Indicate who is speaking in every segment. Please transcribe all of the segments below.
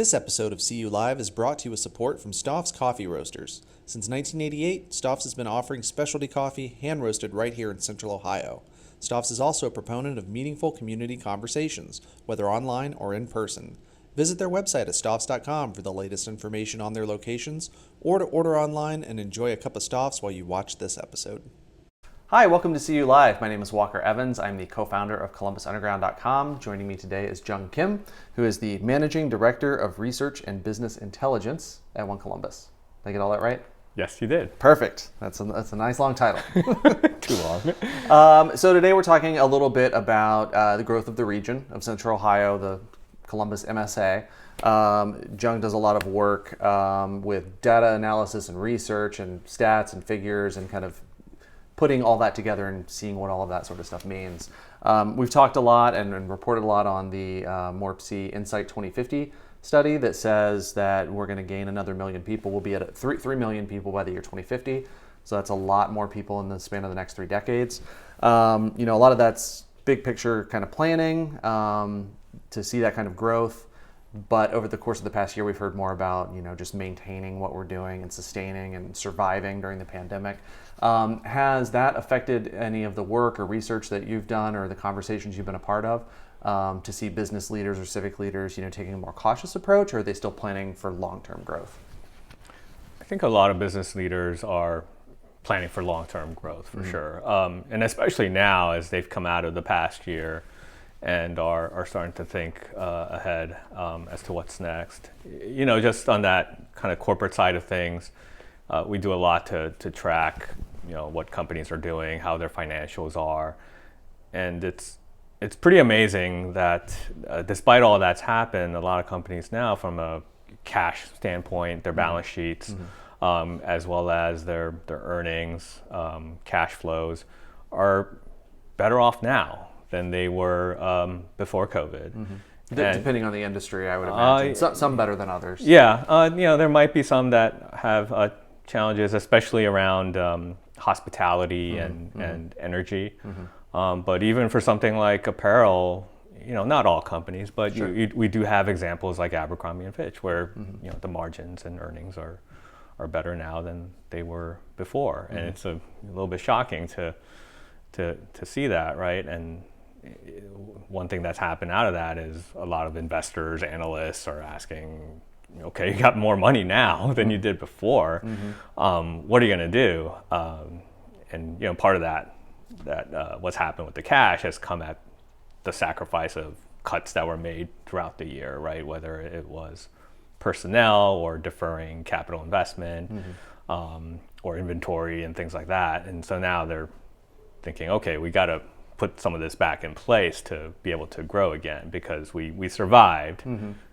Speaker 1: This episode of CU Live is brought to you with support from Stoff's Coffee Roasters. Since 1988, Stoff's has been offering specialty coffee hand-roasted right here in Central Ohio. Stoff's is also a proponent of meaningful community conversations, whether online or in person. Visit their website at stoffs.com for the latest information on their locations, or to order online and enjoy a cup of Stoff's while you watch this episode.
Speaker 2: Hi, welcome to CU Live. My name is Walker Evans. I'm the co-founder of ColumbusUnderground.com. Joining me today is Jung Kim, who is the Managing Director of Research and Business Intelligence at One Columbus. Did I get all that right?
Speaker 3: Yes, you did.
Speaker 2: Perfect. That's a nice long title.
Speaker 3: Too long.
Speaker 2: So today we're talking a little bit about the growth of the region of Central Ohio, the Columbus MSA. Jung does a lot of work with data analysis and research and stats and figures and kind of putting all that together and seeing what all of that sort of stuff means. We've talked a lot and reported a lot on the MORPC Insight 2050 study that says that we're going to gain another million people. We'll be at 3 million people by the year 2050. So that's a lot more people in the span of the next 3 decades. A lot of that's big picture kind of planning to see that kind of growth. But over the course of the past year, we've heard more about, just maintaining what we're doing and sustaining and surviving during the pandemic. Has that affected any of the work or research that you've done or the conversations you've been a part of to see business leaders or civic leaders, taking a more cautious approach, or are they still planning for long-term growth?
Speaker 3: I think a lot of business leaders are planning for long-term growth for sure. And especially now as they've come out of the past year and are starting to think ahead as to what's next. Just on that kind of corporate side of things, we do a lot to track, what companies are doing, how their financials are. And it's pretty amazing that despite all that's happened, a lot of companies now from a cash standpoint, their balance sheets, as well as their earnings, cash flows are better off now than they were before COVID.
Speaker 2: Depending on the industry, I would imagine. Some better than others.
Speaker 3: Yeah, there might be some that have challenges, especially around hospitality and energy. But even for something like apparel, not all companies, but
Speaker 2: Sure.
Speaker 3: we do have examples like Abercrombie and Fitch where the margins and earnings are better now than they were before. And it's a little bit shocking to see that, right? And one thing that's happened out of that is a lot of investors, analysts are asking, okay, you got more money now than you did before. What are you going to do? And part of that what's happened with the cash has come at the sacrifice of cuts that were made throughout the year, right? Whether it was personnel or deferring capital investment or inventory and things like that. And so now they're thinking, okay, we got to put some of this back in place to be able to grow again because we survived,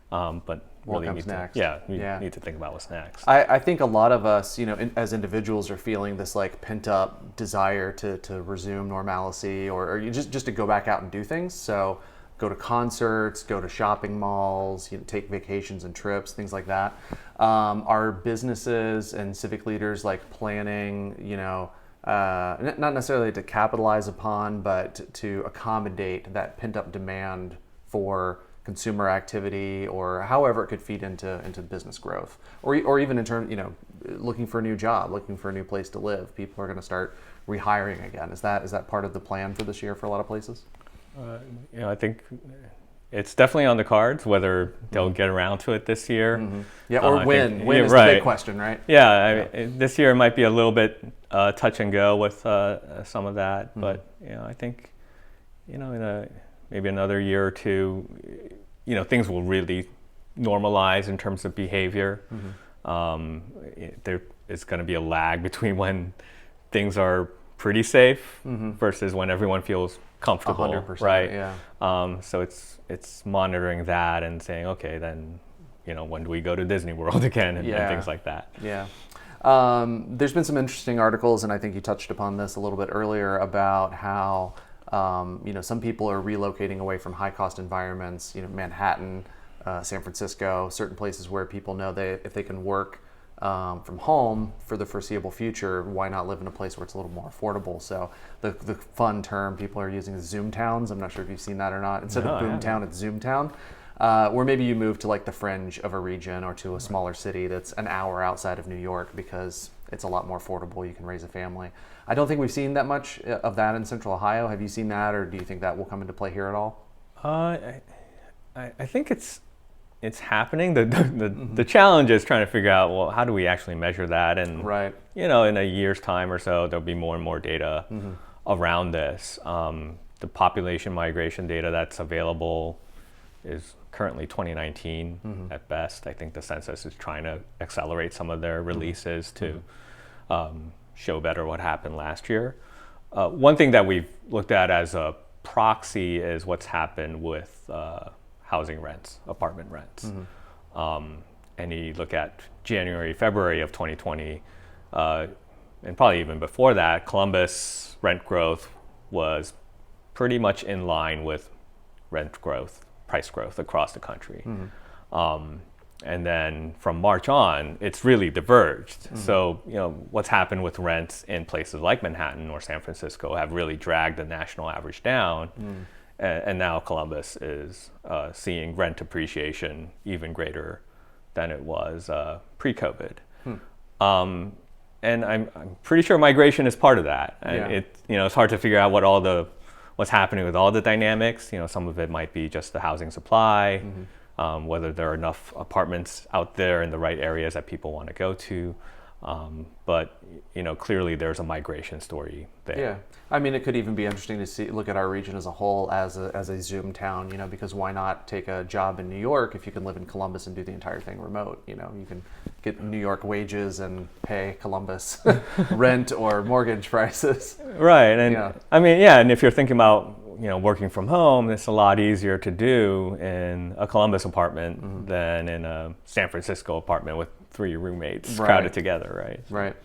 Speaker 3: but
Speaker 2: What
Speaker 3: really
Speaker 2: comes
Speaker 3: need
Speaker 2: next?
Speaker 3: need to think about what's next.
Speaker 2: I think a lot of us, as individuals, are feeling this like pent up desire to resume normalcy or just to go back out and do things. So go to concerts, go to shopping malls, take vacations and trips, things like that. Are businesses and civic leaders like planning, not necessarily to capitalize upon, but to accommodate that pent up demand for consumer activity or however it could feed into business growth or even in terms, looking for a new job, looking for a new place to live. People are going to start rehiring again. Is that part of the plan for this year for a lot of places?
Speaker 3: I think it's definitely on the cards whether they'll get around to it this year.
Speaker 2: Yeah, or when is
Speaker 3: right.
Speaker 2: the big question, right?
Speaker 3: Yeah, I mean, this year might be a little bit touch and go with some of that, but I think in maybe another year or two, things will really normalize in terms of behavior. There is going to be a lag between when things are pretty safe versus when everyone feels comfortable,
Speaker 2: 100%,
Speaker 3: right?
Speaker 2: Yeah.
Speaker 3: So it's monitoring that and saying, okay, then when do we go to Disney World again and things like that.
Speaker 2: Yeah. There's been some interesting articles, and I think you touched upon this a little bit earlier about how some people are relocating away from high-cost environments. Manhattan, San Francisco, certain places where people know if they can work from home for the foreseeable future, why not live in a place where it's a little more affordable? So the fun term people are using is Zoom towns. I'm not sure if you've seen that or not. Instead of Boomtown, it's Zoom town. Or maybe you move to like the fringe of a region or to a smaller city that's an hour outside of New York because it's a lot more affordable. You can raise a family. I don't think we've seen that much of that in Central Ohio. Have you seen that, or do you think that will come into play here at all?
Speaker 3: I think it's happening. The challenge is trying to figure out, well, how do we actually measure that? And
Speaker 2: Right.
Speaker 3: in a year's time or so, there'll be more and more data around this. The population migration data that's available is currently 2019 at best. I think the census is trying to accelerate some of their releases to show better what happened last year. One thing that we've looked at as a proxy is what's happened with housing rents, apartment rents. And you look at January, February of 2020, and probably even before that, Columbus rent growth was pretty much in line with rent growth, price growth across the country. And then from March on, it's really diverged. So, what's happened with rents in places like Manhattan or San Francisco have really dragged the national average down. And now Columbus is seeing rent appreciation even greater than it was pre-COVID. And I'm pretty sure migration is part of that. And it's hard to figure out what's happening with all the dynamics. Some of it might be just the housing supply, whether there are enough apartments out there in the right areas that people want to go to. But clearly there's a migration story there.
Speaker 2: Yeah, I mean, it could even be interesting to look at our region as a whole as a Zoom town. Because why not take a job in New York if you can live in Columbus and do the entire thing remote? You can get New York wages and pay Columbus rent or mortgage prices.
Speaker 3: Right, and I mean, and if you're thinking about working from home, it's a lot easier to do in a Columbus apartment than in a San Francisco apartment with 3 roommates crowded together, right?
Speaker 2: Right.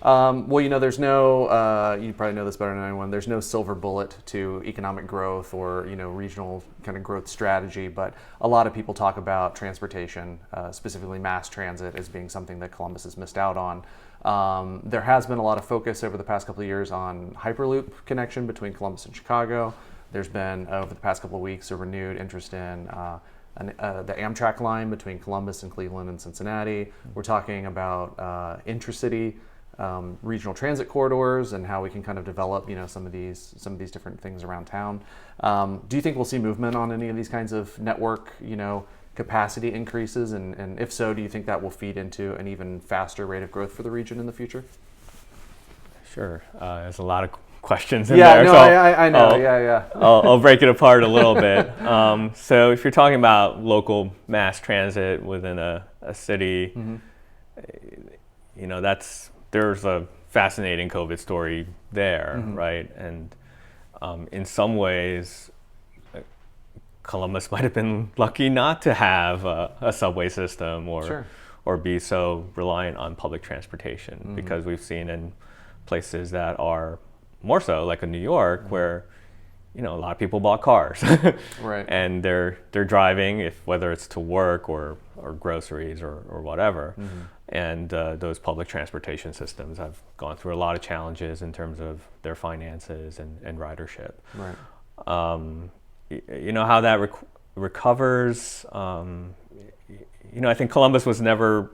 Speaker 2: Well, there's no, you probably know this better than anyone, there's no silver bullet to economic growth or, regional kind of growth strategy, but a lot of people talk about transportation, specifically mass transit, as being something that Columbus has missed out on. There has been a lot of focus over the past couple of years on Hyperloop connection between Columbus and Chicago. There's been, over the past couple of weeks, a renewed interest in the Amtrak line between Columbus and Cleveland and Cincinnati. We're talking about intracity regional transit corridors and how we can kind of develop, some of these different things around town. Do you think we'll see movement on any of these kinds of network, capacity increases? And if so, do you think that will feed into an even faster rate of growth for the region in the future?
Speaker 3: Sure. There's a lot of questions in there.
Speaker 2: No,
Speaker 3: so
Speaker 2: I know.
Speaker 3: I'll break it apart a little bit. So if you're talking about local mass transit within a city, there's a fascinating COVID story there, right? And in some ways, Columbus might have been lucky not to have a subway system or be so reliant on public transportation, because we've seen in places that are more so like in New York, where a lot of people bought cars,
Speaker 2: right?
Speaker 3: And they're driving, whether it's to work or groceries or whatever. And those public transportation systems have gone through a lot of challenges in terms of their finances and ridership.
Speaker 2: Right.
Speaker 3: How that recovers. I think Columbus was never,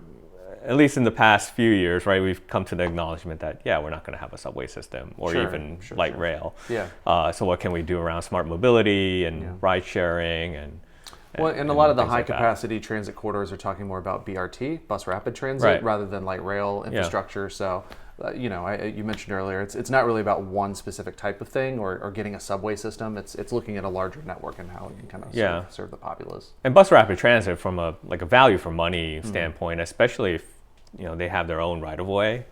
Speaker 3: at least in the past few years, right, we've come to the acknowledgement that, we're not going to have a subway system or even light rail. So what can we do around smart mobility and ride sharing and
Speaker 2: a lot of the high capacity transit corridors are talking more about BRT, bus rapid transit, rather than light rail infrastructure. So, you mentioned earlier, it's not really about one specific type of thing or getting a subway system. It's looking at a larger network and how it can kind of serve the populace.
Speaker 3: And bus rapid transit, from a value for money standpoint, especially if they have their own right of way,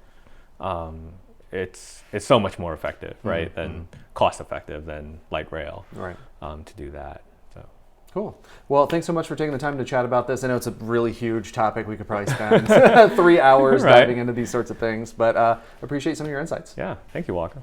Speaker 3: it's so much more effective, right, than cost effective than light rail, to do that.
Speaker 2: Cool. Well, thanks so much for taking the time to chat about this. I know it's a really huge topic. We could probably spend 3 hours diving into these sorts of things, but appreciate some of your insights.
Speaker 3: Yeah. Thank you, Walker.